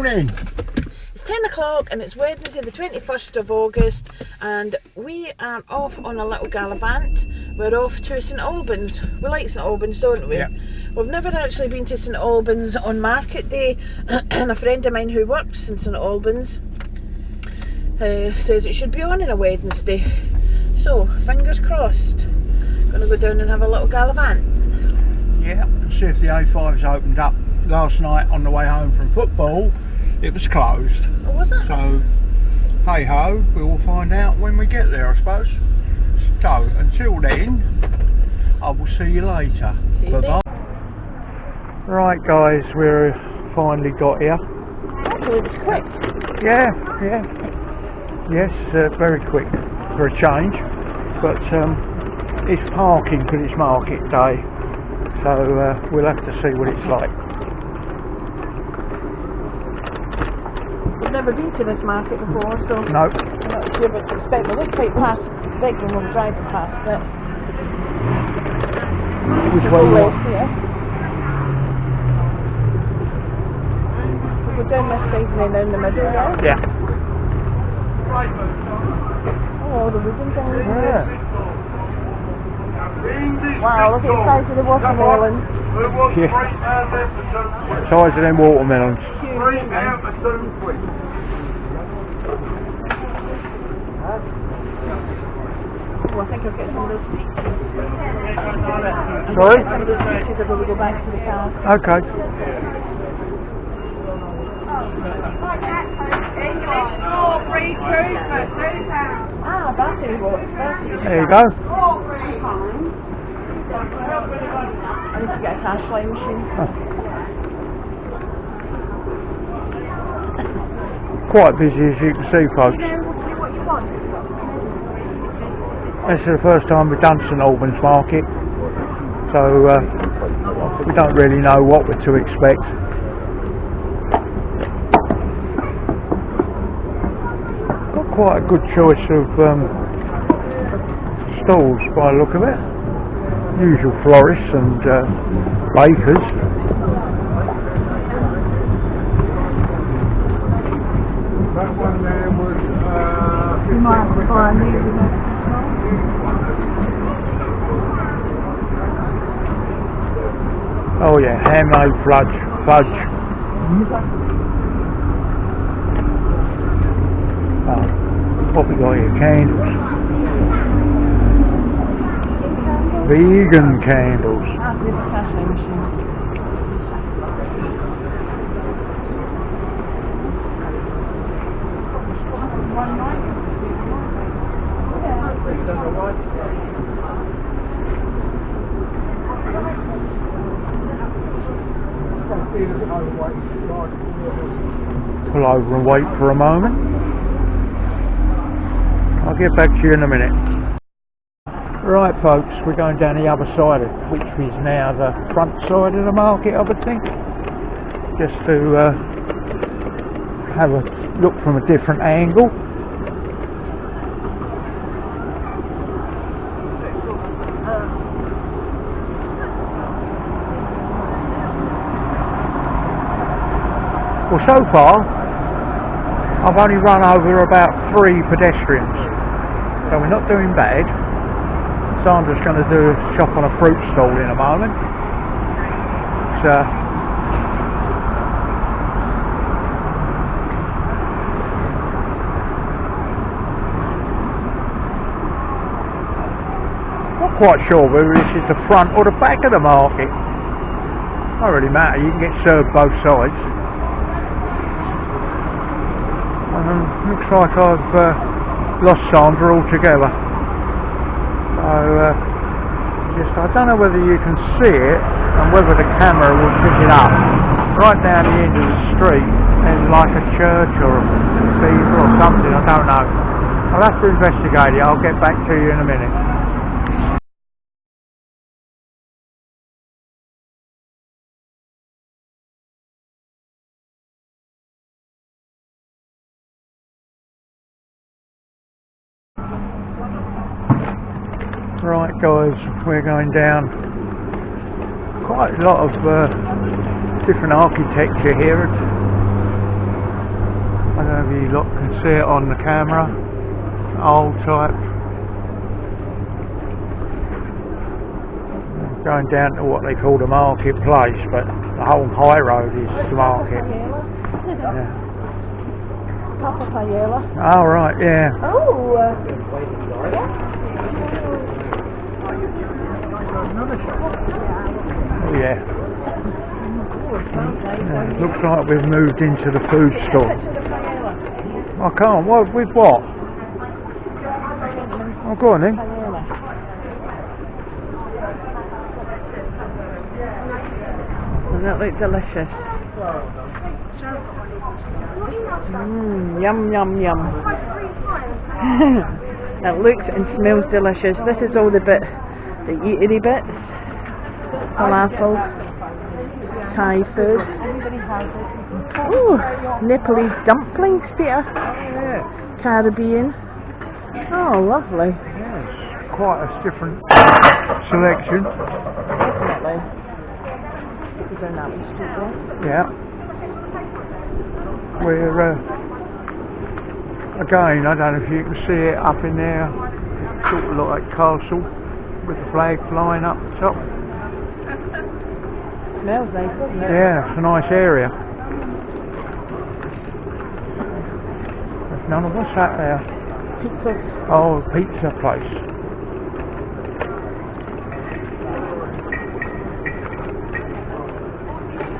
morning. It's 10 o'clock and it's Wednesday the 21st of August and we are off on a little gallivant. We're off to Saint Albans. We like Saint Albans, don't we? Yep. We've never actually been to Saint Albans on market day and a friend of mine who works in Saint Albans says it should be on a Wednesday. So, fingers crossed. Gonna go down and have a little gallivant. Yeah, and see if the A5's opened up. Last night on the way home from football, it was closed. Oh, was it? So, hey ho, we will find out when we get there, I suppose. So, until then, I will see you later. See you then. Right guys, we're finally got here. Actually, it was quick. Yeah. Yes, very quick for a change. But it's parking because it's market day. So we'll have to see what it's like. We've never been to this market before, so No. I'm not sure what to expect. We look quite past big when we're driving past it. Which way you want? West here. We'll go down this side and then down the middle there. Yeah. Oh, the wooden thing. Yeah. Wow, look at the size of the watermelon. Yeah. Size of them watermelons. Huge, isn't it? Oh, I think I'll get some of those peaches. Sorry? Some of those peaches if we go back to the car. Okay. Ah, battery watch. There you go. I need to get a cash line machine. Quite busy as you can see, folks. What you want? This is the first time we've done St Albans market, so we don't really know what we're to expect. Got quite a good choice of stalls by the look of it. Usual florists and bakers. That one there was You might have to buy a new one. oh yeah, handmade fudge. What we got here? Candles. Vegan candles. Ah, there's a cash line machine. Pull over and wait for a moment. I'll get back to you in a minute. Right folks, we're going down the other side of which is now the front side of the market, I would think. Just to have a look from a different angle. Well, so far I've only run over about 3 pedestrians, so we're not doing bad. Sandra's going to do a shop on a fruit stall in a moment. It's not quite sure whether this is the front or the back of the market. Don't really matter, you can get served both sides. Looks like I've lost Sandra altogether. So I don't know whether you can see it and whether the camera will pick it up. Right down the end of the street there's like a church or a cathedral or something, I don't know. I'll have to investigate it. I'll get back to you in a minute. Right guys, we're going down quite a lot of different architecture here. I don't know if you lot can see it on the camera. Old type. Going down to what they call the marketplace, but the whole high road is the market. Yeah. Papa Paella. Oh right, yeah. Oh. Oh yeah. Yeah. Looks like we've moved into the food store. I can't. What with what? Oh, go on then. Doesn't that look delicious? Yum, yum, yum. It looks and smells delicious. This is all the eatery bits. Falafel, Thai food. Ooh, Nepalese dumplings, Peter. Yeah. Caribbean. Oh, lovely. Yes. Quite a different selection. Definitely. Yeah. We're again, I don't know if you can see it up in there, sort of like castle with the flag flying up the top. Smells nice, doesn't it? Yeah, it's a nice area. What's that there? Pizza. Oh, pizza place.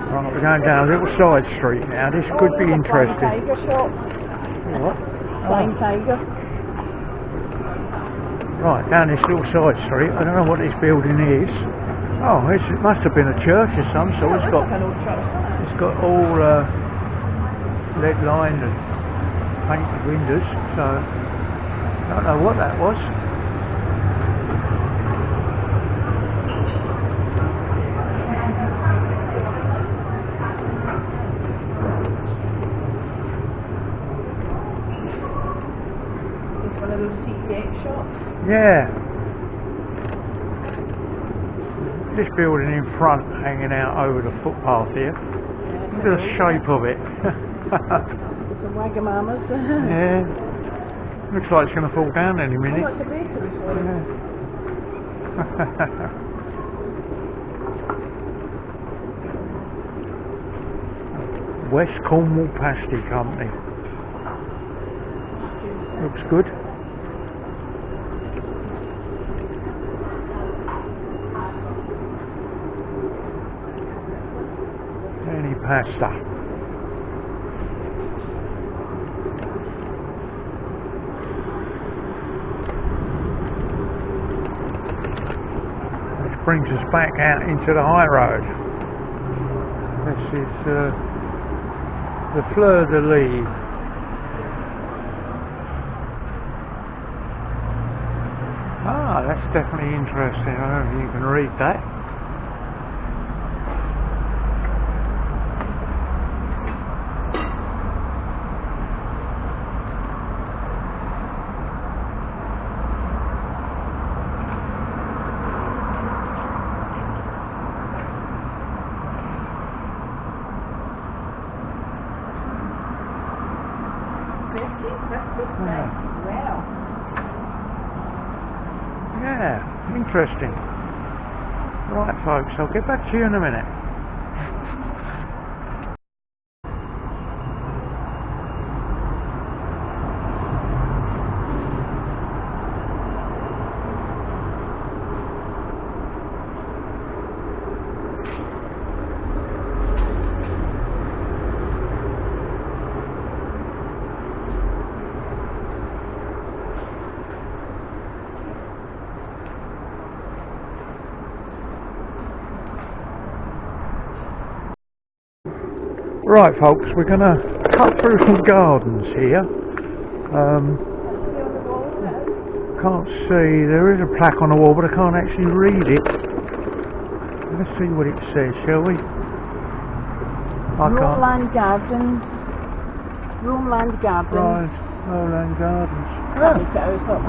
Right, we're going down a little side street now. This could be interesting. Tiger shop. What? Flying tiger. Right, down this little side street. I don't know what this building is. Oh, it must have been a church of some sort. It's got all lead lined and painted windows. So I don't know what that was. Yeah. This building in front hanging out over the footpath here. Look at the shape of it. Some wagamamas. Yeah. Looks like it's going to fall down any minute. Oh, it's a bakery for Yeah. West Cornwall Pasty Company. Looks good. Any pasta. Which brings us back out into the high road. This is the Fleur de Lis. Ah, that's definitely interesting. I don't know if you can read that. Yeah, interesting. Right folks, I'll get back to you in a minute. Right folks, we're going to cut through some gardens here. Can't see, there is a plaque on the wall but I can't actually read it. Let's see what it says, shall we? Roland Gardens. Roland Gardens. Right, Roland Gardens.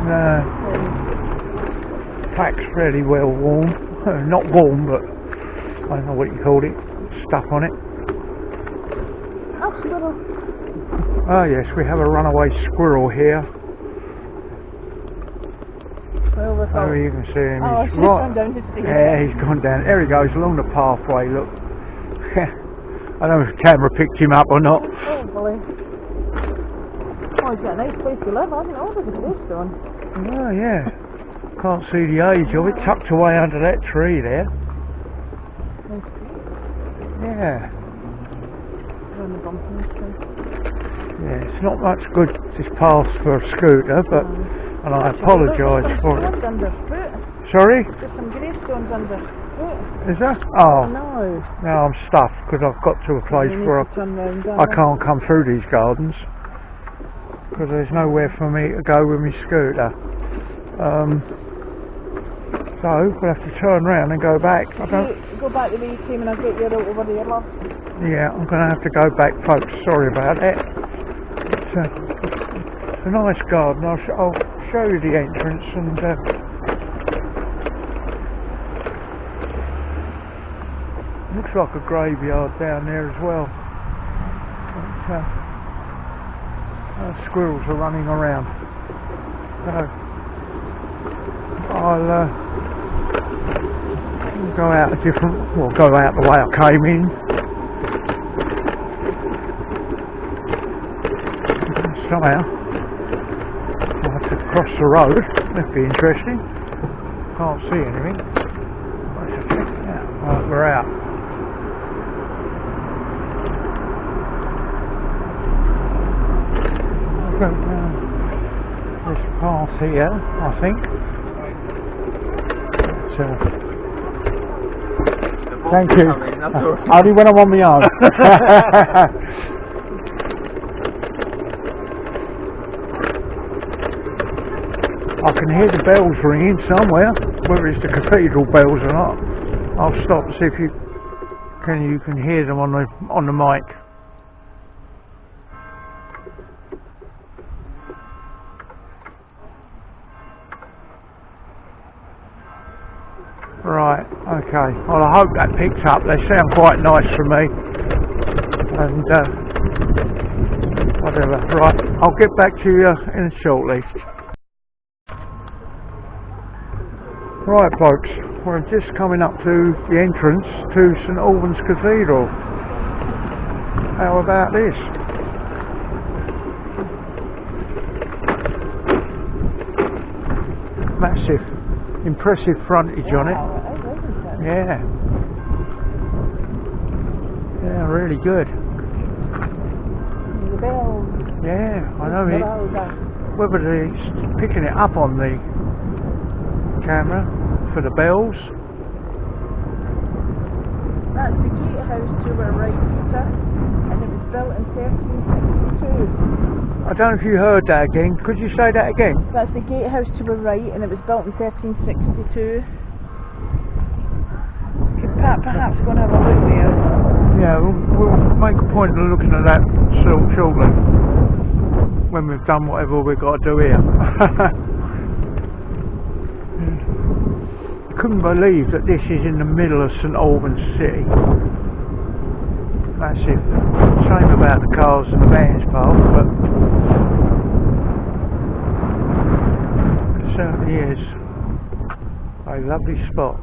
No. Plaque's fairly well worn. Not worn, but I don't know what you call it. Stuff on it. Hospital. Oh yes, we have a runaway squirrel here. Oh, you can see him. Oh, He's he's gone down the stairs. Yeah, he's gone down. There he goes, along the pathway, look. I don't know if the camera picked him up or not. Hopefully. Oh, he's got a nice place to live, hasn't he? Oh, there's a gravestone. Oh yeah. Can't see the age of it, tucked away under that tree there. Nice tree. Yeah. Around the bump in this place. Yeah, it's not much good, this path for a scooter, but... And I apologise for it. There's some underfoot. Sorry? There's some gravestones underfoot. Is that? Oh. No. Now I'm stuffed because I've got to a place where I can't come through these gardens because there's nowhere for me to go with my scooter. So we'll have to turn round and go back. Go back the way you came and I'll get you out over there, love. Yeah, I'm going to have to go back, folks. Sorry about that. It's a nice garden. I'll show you the entrance and looks like a graveyard down there as well. But, squirrels are running around. So I'll go out go out the way I came in. Somehow I'll have to cross the road. That'd be interesting. Can't see anything. Right, we're out. I'll go down this path here, I think. Thank you. Only when I'm on my own. I can hear the bells ringing somewhere, whether it's the cathedral bells or not. I'll stop and see if you can hear them on the mic. Right, okay. Well, I hope that picks up. They sound quite nice for me. And whatever. Right, I'll get back to you in shortly. Right folks, we're just coming up to the entrance to Saint Albans Cathedral. How about this? Massive, impressive frontage on it. Yeah. Yeah, really good. The bells. Yeah, I know it. Whether it's picking it up on the camera for the bells. That's the gatehouse to our right, Peter, and it was built in 1362. I don't know if you heard that again. Could you say that again? That's the gatehouse to our right, and it was built in 1362. Could perhaps go and have a look there. Yeah, we'll make a point of looking at that shortly when we've done whatever we've got to do here. Couldn't believe that this is in the middle of Saint Albans city. Massive. Shame about the cars and the vans part, but it certainly is a lovely spot.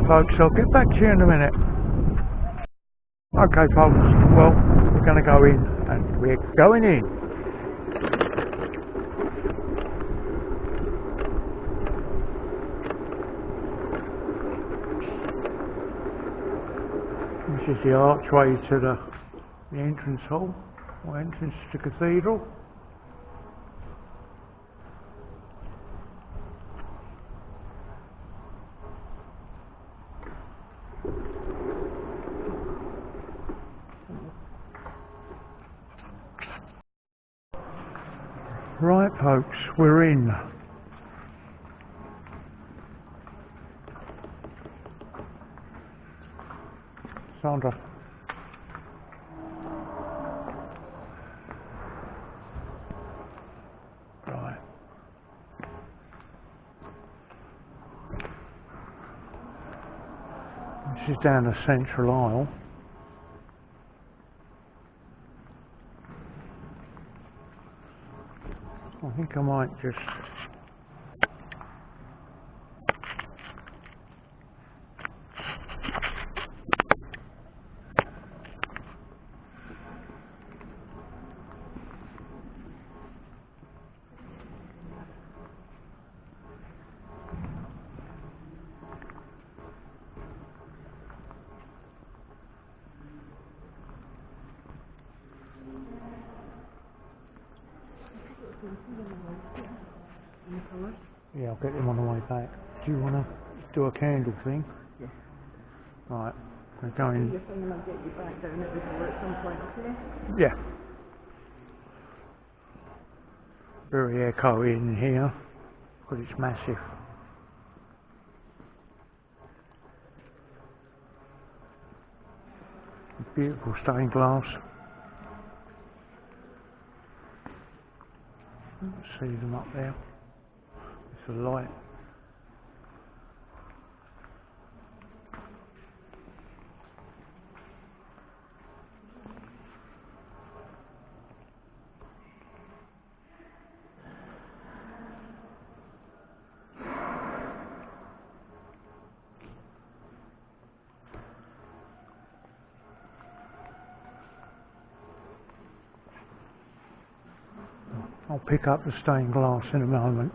Folks, I'll get back to you in a minute. Okay folks, well, we're going to go in, and we're going in. This is the archway to the entrance hall, or entrance to the cathedral. Right folks, we're in. Sandra. This is down the central aisle. I think I might just yeah, I'll get them on the way back. Do you want to do a candle thing? Yeah. Right, we're going. You're saying I'll get you back down at the door at some point, okay? Yeah. Very echoey in here because it's massive. Beautiful stained glass. See them up there. It's a light. I'll pick up the stained glass in a moment.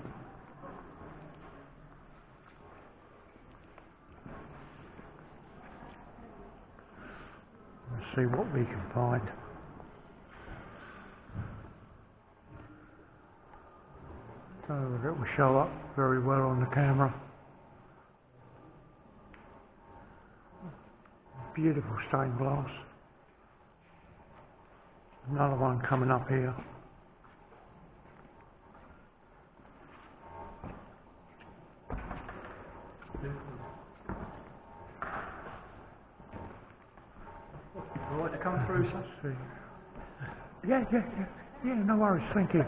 Let's see what we can find. So it will show up very well on the camera. Beautiful stained glass. Another one coming up here. Would you like to come through, sir? Let's see. Yeah, no worries, thank you.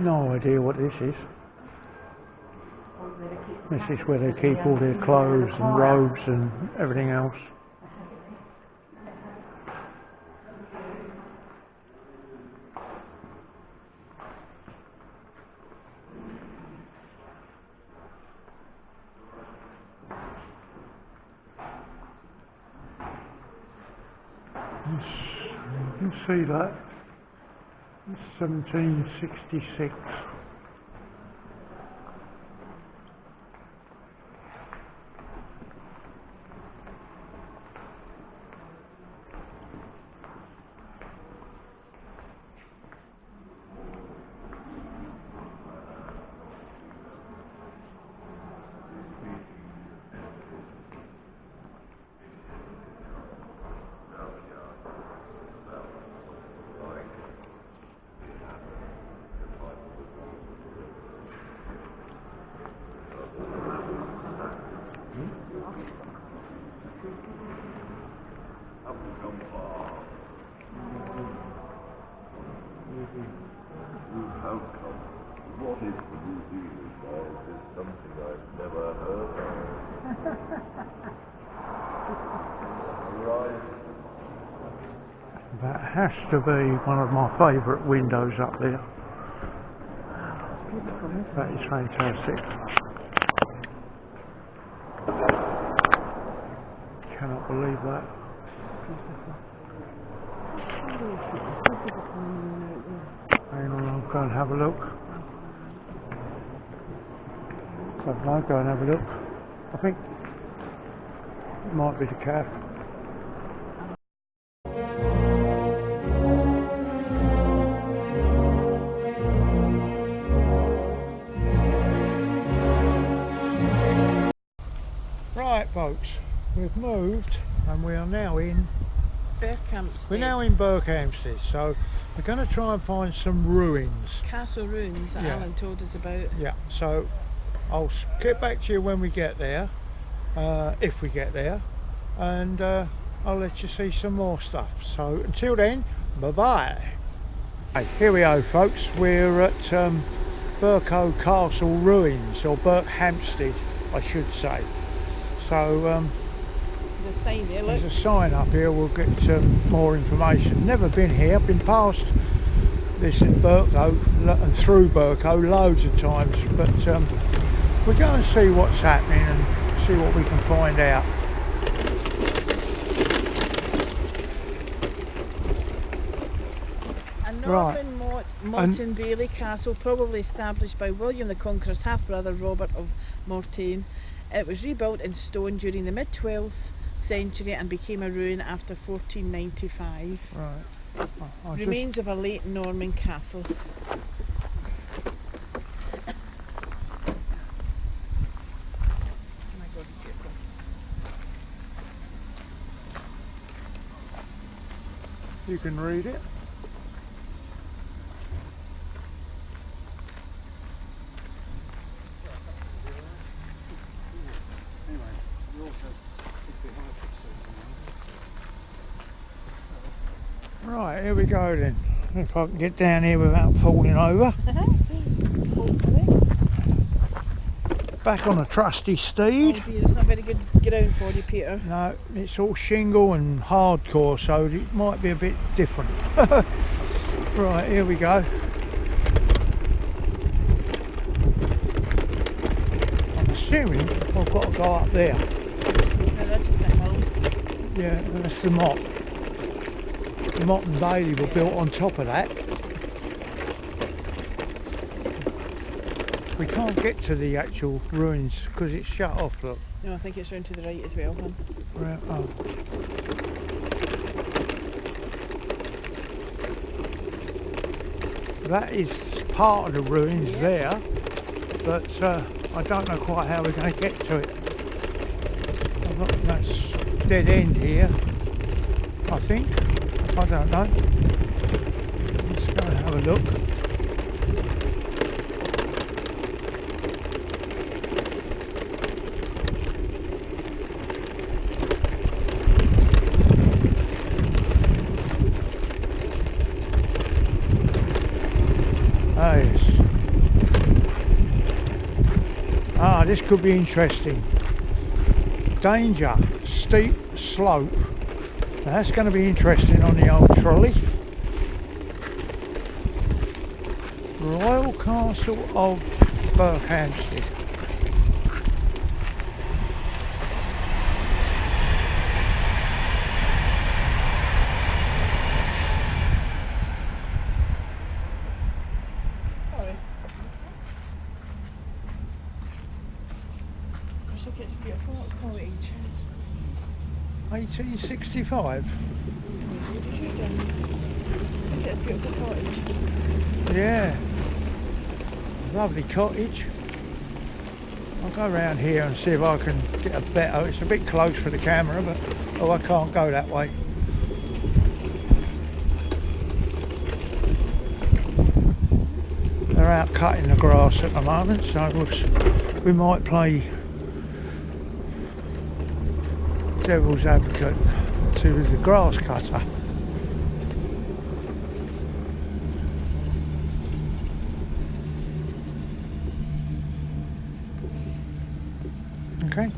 No idea what this is. This is where they keep all their clothes and robes and everything else. You can see that. It's 1766. What is the New Zealand guys is something I've never heard of. Right. That has to be one of my favourite windows up there. That is fantastic. Cannot believe that. have a look. So I'll go and have a look. I think it might be the cab. Right folks, we've moved and we are now in Berkhamsted. We're now in Berkhamsted, so we're going to try and find some ruins. Castle ruins that Yeah. Alan told us about. Yeah, so I'll get back to you when we get there, if we get there, and I'll let you see some more stuff. So until then, bye bye. Hey, here we go folks, we're at Berkhamsted Castle ruins, or Berkhamsted I should say. So There's a sign there, look. there's a sign up here, we'll get more information. Never been here, I've been past this in Berkhamsted and through Berkhamsted loads of times, but we'll go and see what's happening and see what we can find out. A Norman Motte and Bailey Castle, probably established by William the Conqueror's half-brother Robert of Mortain. It was rebuilt in stone during the mid-12th century and became a ruin after 1495. Right. I'll Remains of a late Norman castle. Oh my God, be careful. you can read it. Right, here we go then. If I can get down here without falling over. Back on a trusty steed. Oh dear, it's not very good ground for you, Peter. No, it's all shingle and hardcore, so it might be a bit different. Right, here we go. I'm assuming I've got to go up there. No, that's just a hill. Yeah, that's the Motte. The Motte and Bailey were built on top of that. We can't get to the actual ruins because it's shut off, look. No, I think it's round to the right as well, hon. Right, oh. That is part of the ruins there, but I don't know quite how we're going to get to it. That's dead end here, I think. I don't know. Let's go and have a look. Ah, yes. Ah, this could be interesting. Danger, steep slope. Now that's going to be interesting on the old trolley. Royal Castle of Berkhamsted. Gosh, look, it's a beautiful little cottage. 1865. As good as you done. Look at this beautiful cottage. Yeah. Lovely cottage. I'll go around here and see if I can get a better. It's a bit close for the camera, but oh, I can't go that way. They're out cutting the grass at the moment, so we might play devil's advocate to the grass cutter. Okay.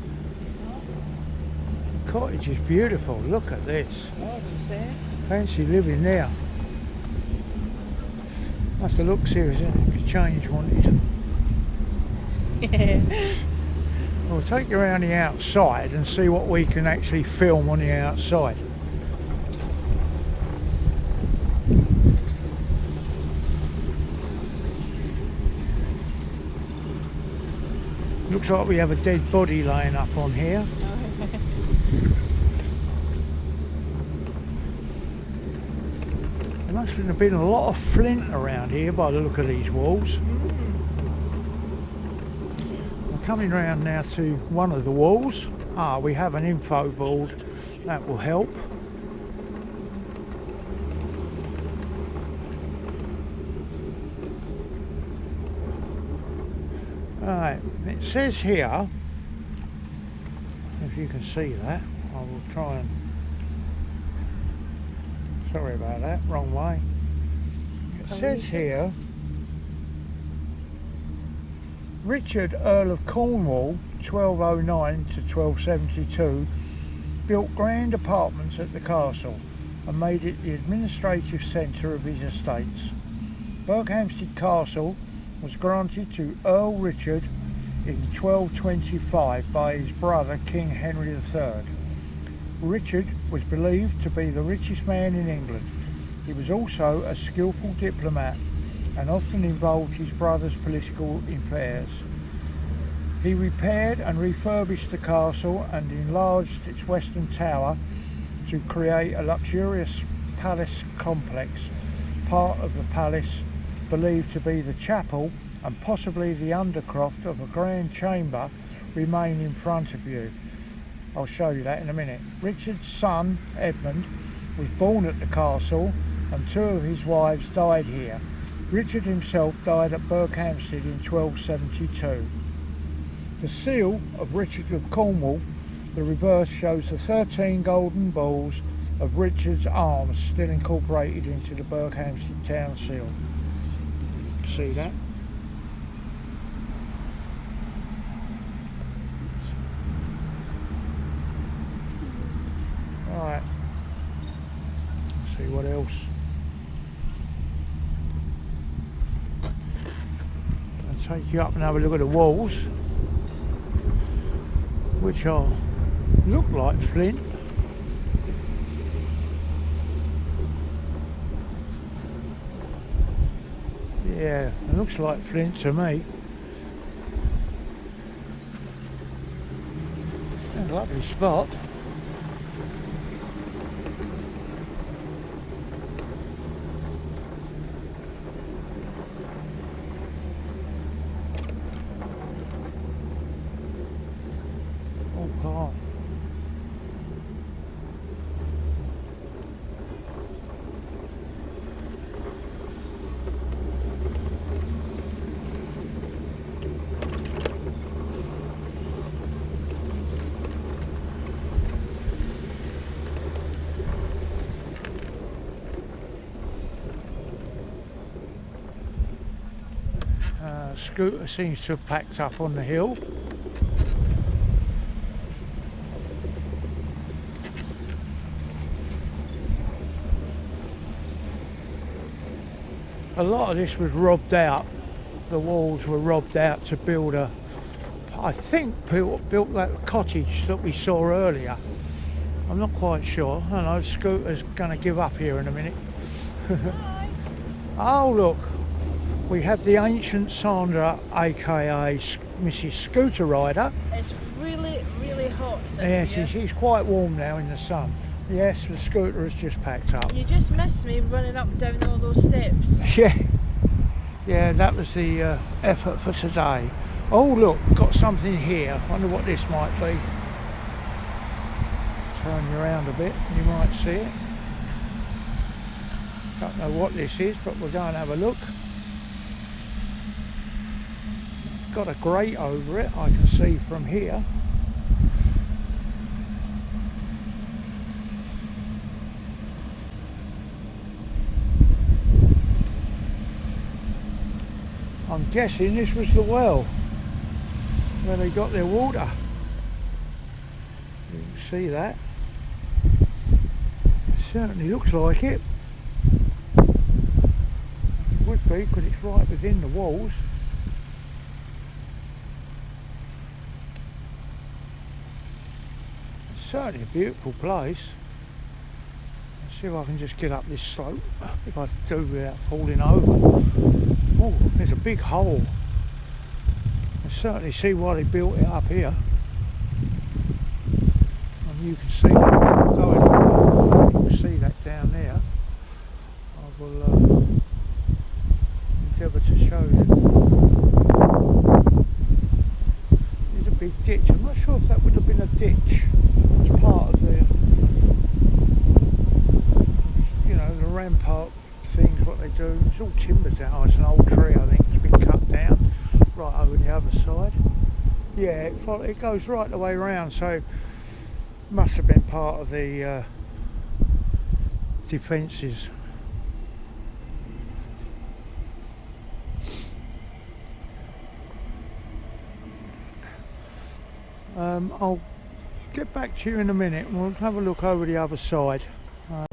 The cottage is beautiful. Look at this. What did you say? Fancy living there. I have to look, see if there's any change wanted. Yeah. We'll take you around the outside and see what we can actually film on the outside. like we have a dead body laying up on here. There must have been a lot of flint around here by the look of these walls. We're coming round now to one of the walls. We have an info board, that will help. Right, it says here, if you can see that, I will try and, sorry about that, wrong way. It says here, Richard, Earl of Cornwall, 1209 to 1272, built grand apartments at the castle and made it the administrative centre of his estates. Berkhamsted Castle was granted to Earl Richard in 1225 by his brother King Henry III. Richard was believed to be the richest man in England. He was also a skillful diplomat and often involved his brother's political affairs. He repaired and refurbished the castle and enlarged its western tower to create a luxurious palace complex. Part of the palace believed to be the chapel and possibly the undercroft of a grand chamber remain in front of you. I'll show you that in a minute. Richard's son, Edmund, was born at the castle and two of his wives died here. Richard himself died at Berkhamsted in 1272. The seal of Richard of Cornwall, the reverse, shows the 13 golden balls of Richard's arms still incorporated into the Berkhamsted town seal. See that? Right. Let's see what else. I'll take you up and have a look at the walls, which look like flint. Yeah, it looks like flint to me. A lovely spot. Oh God. Scooter seems to have packed up on the hill. A lot of this was robbed out. The walls were robbed out to build I think built that cottage that we saw earlier. I'm not quite sure. I know Scooter's going to give up here in a minute. Oh look. We have the ancient Sandra, aka Mrs. Scooter Rider. It's really, really hot. Yes, she's quite warm now in the sun. Yes, the scooter has just packed up. You just missed me running up and down all those steps. Yeah, that was the effort for today. Oh look, we've got something here. Wonder what this might be. Turn you around a bit, you might see it. Don't know what this is, but we'll go and have a look. Got a grate over it, I can see from here. I'm guessing this was the well where they got their water. You can see that. It certainly looks like it. It would be because it's right within the walls. Certainly a beautiful place. Let's see if I can just get up this slope, if I do without falling over. Oh, there's a big hole. certainly see why they built it up here. And you can see that it can't go anywhere. You can see that down there. I will endeavour to show you. There's a big ditch. I'm not sure if that would have been a ditch. It's part of the, you know, the rampart things, what they do. It's all timbers out. It's an old tree, I think. It's been cut down right over the other side. Yeah, it goes right the way around, so it must have been part of the defences. I'll get back to you in a minute and we'll have a look over the other side. I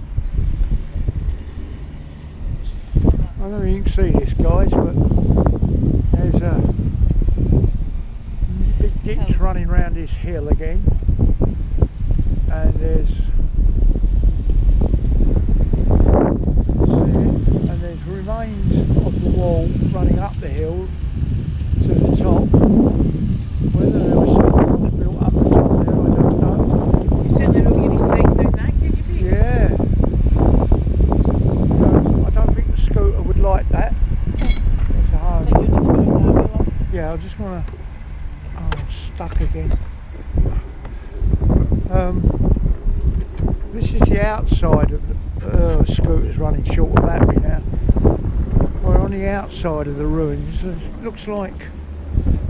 don't know if you can see this, guys, but there's a big ditch running round this hill again, and there's remains of the wall running up the hill to the top. Whether there was something else built up the top there, I don't know. You certainly don't get any strength down that, can you, Pete? Yeah. I don't think the scooter would like that. It's a hard. I think you need to put it that way, love. Yeah, I just want to. Oh, I'm stuck again. This is the outside of the scooter's running short of battery now. We're on the outside of the ruins. It looks like,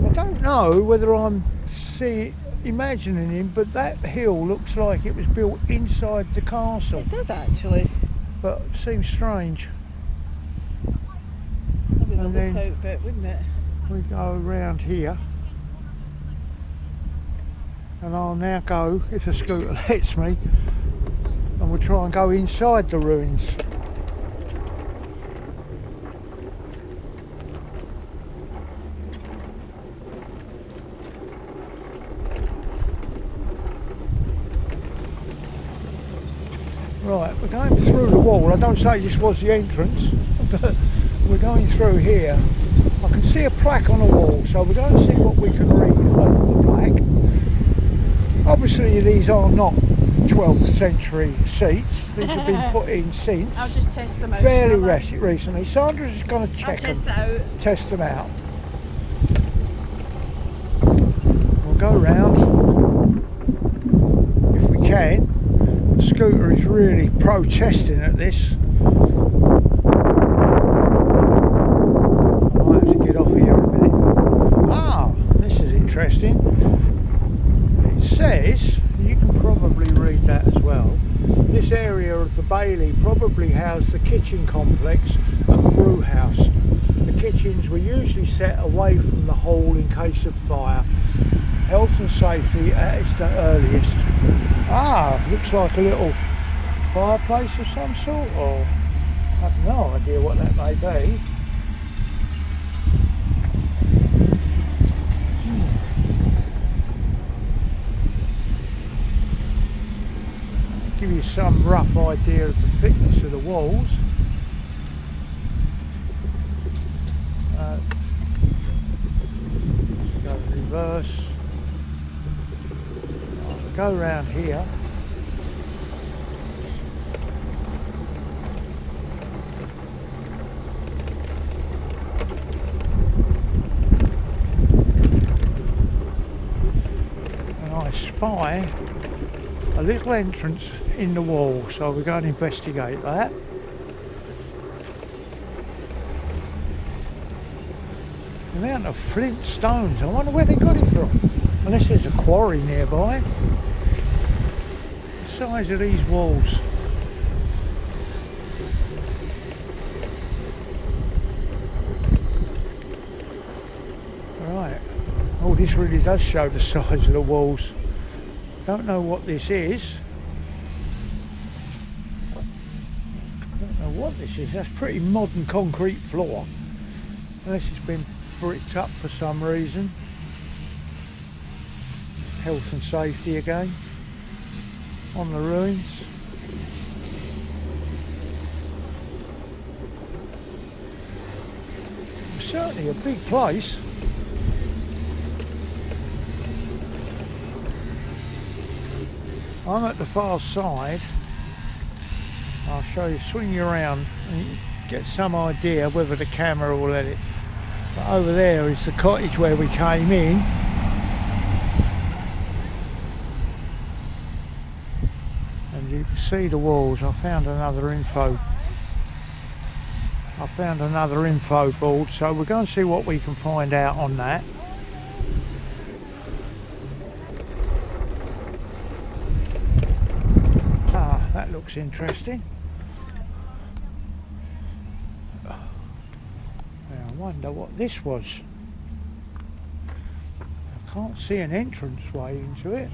I don't know whether I'm imagining him, but that hill looks like it was built inside the castle. It does actually. But it seems strange. Maybe the And then- lookout bit, wouldn't it? We go around here, and I'll now go, if the scooter lets me, and we'll try and go inside the ruins. Right, we're going through the wall. I don't say this was the entrance, but we're going through here. I can see a plaque on the wall, so we're going to see what we can read on the plaque. Obviously these are not 12th century seats. These have been put in since I'll just test them out. fairly shall I? recently. Sandra's just going to I'll check test them, it out. test them out. We'll go round if we can. The scooter is really protesting at this. I might have to get off here in a minute. Ah, this is interesting. It says, you can probably read that as well, this area of the bailey probably housed the kitchen complex and brew house. The kitchens were usually set away from the hall in case of fire. Health and safety at its earliest. Ah, looks like a little fireplace of some sort, or I have no idea what that may be. Give you some rough idea of the thickness of the walls. Go reverse. I'll go around here. And I spy a little entrance in the wall, so we're going to investigate that. The amount of flint stones, I wonder where they got it from, unless there's a quarry nearby. The size of these walls. Right, oh, this really does show the size of the walls. Don't know what this is. Don't know what this is. That's pretty modern concrete floor, unless it's been bricked up for some reason. Health and safety again on the ruins. It's certainly a big place. I'm at the far side. I'll show you, swing you around and you get some idea whether the camera will let it. But over there is the cottage where we came in. And you can see the walls. I found another info board, so we're going to see what we can find out on that. Ah, that looks interesting. I wonder what this was. I can't see an entrance way into it.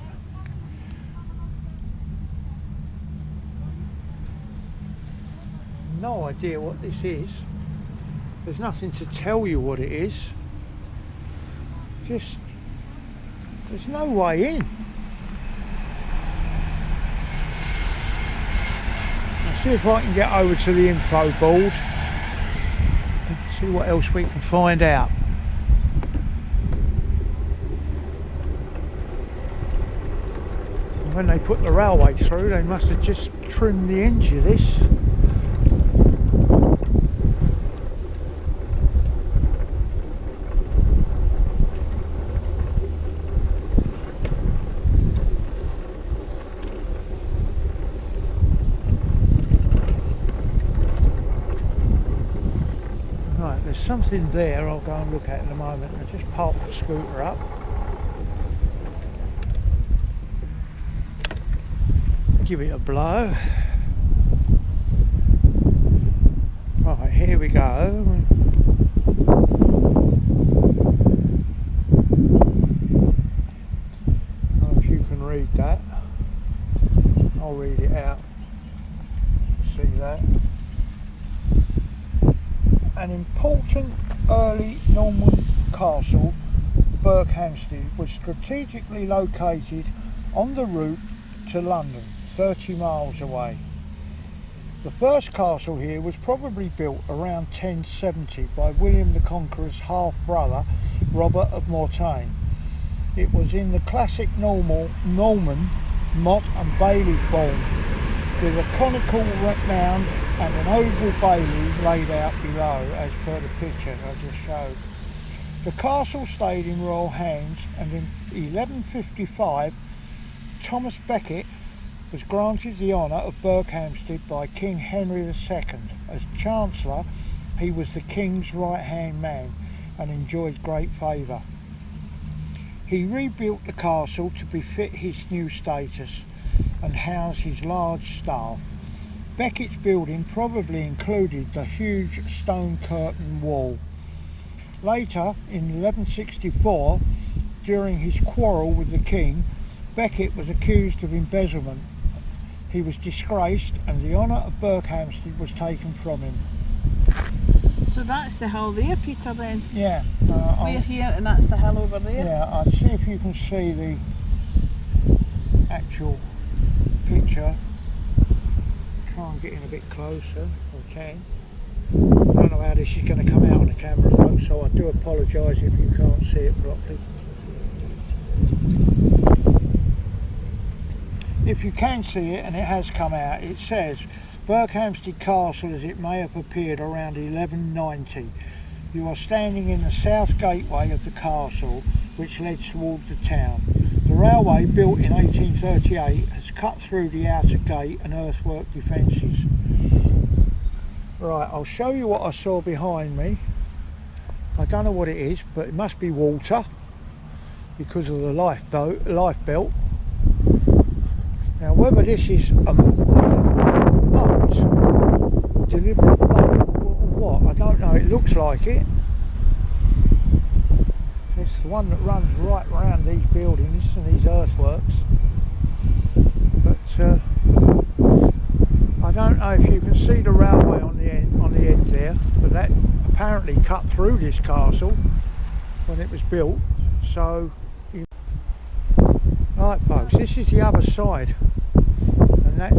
No idea what this is. There's nothing to tell you what it is. Just, there's no way in. I'll see if I can get over to the info board and see what else we can find out. And when they put the railway through, they must have just trimmed the edge of this. There's something there I'll go and look at in a moment. I just park the scooter up. Give it a blow. Right, here we go. I don't know if you can read that. I'll read it out. See that? An important early Norman castle, Berkhamsted, was strategically located on the route to London, 30 miles away. The first castle here was probably built around 1070 by William the Conqueror's half-brother, Robert of Mortain. It was in the classic Norman motte and bailey form, with a conical mound and an oval bailey laid out below, as per the picture I just showed. The castle stayed in royal hands, and in 1155 Thomas Becket was granted the honour of Berkhamsted by King Henry II. As Chancellor, he was the King's right-hand man and enjoyed great favour. He rebuilt the castle to befit his new status and house his large staff. Becket's building probably included the huge stone curtain wall. Later, in 1164, during his quarrel with the king, Becket was accused of embezzlement. He was disgraced and the honour of Berkhamsted was taken from him. So that's the hill there, Peter, then? Yeah. We're here and that's the hill over there? Yeah, I'll see if you can see the actual picture. Try and get in a bit closer if I can. I don't know how this is going to come out on the camera, folks, so I do apologise if you can't see it properly. If you can see it, and it has come out, it says Berkhamsted Castle as it may have appeared around 1190. You are standing in the south gateway of the castle, which leads towards the town. The railway, built in 1838, has cut through the outer gate and earthwork defences. Right, I'll show you what I saw behind me. I don't know what it is, but it must be water because of the lifebelt. Now, whether this is a moat, deliberate moat, or what, I don't know. It looks like it. It's the one that runs right around these buildings and these earthworks. But I don't know if you can see the railway on the end there, but that apparently cut through this castle when it was built. So, right, folks, this is the other side, and that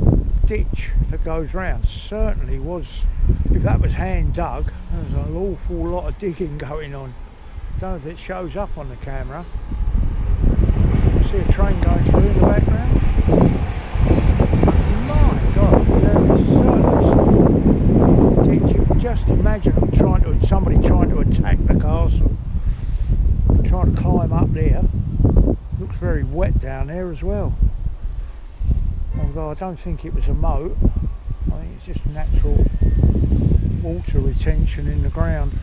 ditch that goes round certainly was, if that was hand dug, there's an awful lot of digging going on. I don't know if it shows up on the camera. See a train going through in the background. imagine somebody trying to attack the castle. Trying to climb up there. Looks very wet down there as well. Although I don't think it was a moat. I think it's just natural water retention in the ground.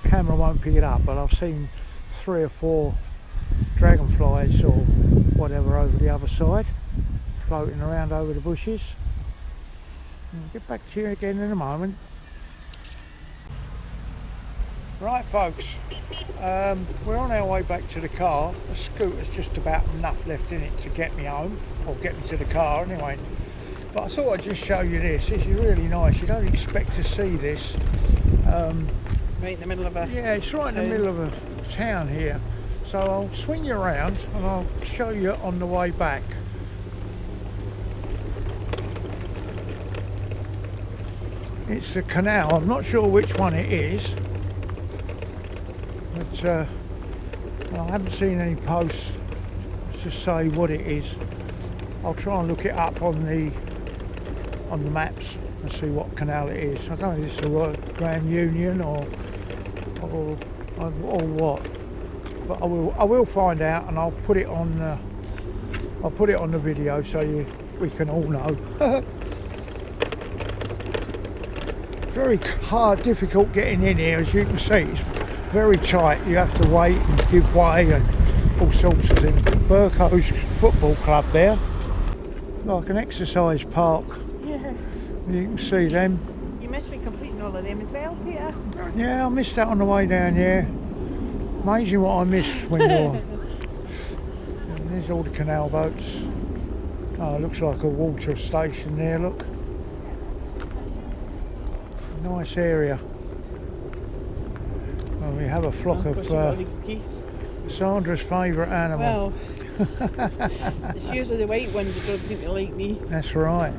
The camera won't pick it up, but I've seen 3 or 4 dragonflies or whatever over the other side, floating around over the bushes. I'll get back to you again in a moment. Right folks, we're on our way back to the car. The scooter's just about enough left in it to get me home, or get me to the car anyway. But I thought I'd just show you this. This is really nice. You don't expect to see this. Right in the middle of a Yeah, it's right in the middle of a town here. So I'll swing you around and I'll show you on the way back. It's the canal. I'm not sure which one it is. But I haven't seen any posts to say what it is. I'll try and look it up on the maps and see what canal it is. I don't know if it's the Grand Union or what, but I will find out, and I'll put it on the video so we can all know. Very hard, difficult getting in here, as you can see. It's very tight. You have to wait and give way and all sorts of things. Berkhamsted football club there, like an exercise park. Yeah. You can see them. You must be completing all of them as well, Peter. Yeah, I missed that on the way down here. Amazing what I missed when you're... There's all the canal boats. Oh, it looks like a water station there, look. Nice area. Well, we have a flock of geese. Sandra's favourite animal. Well, it's usually the white ones that don't seem to like me. That's right.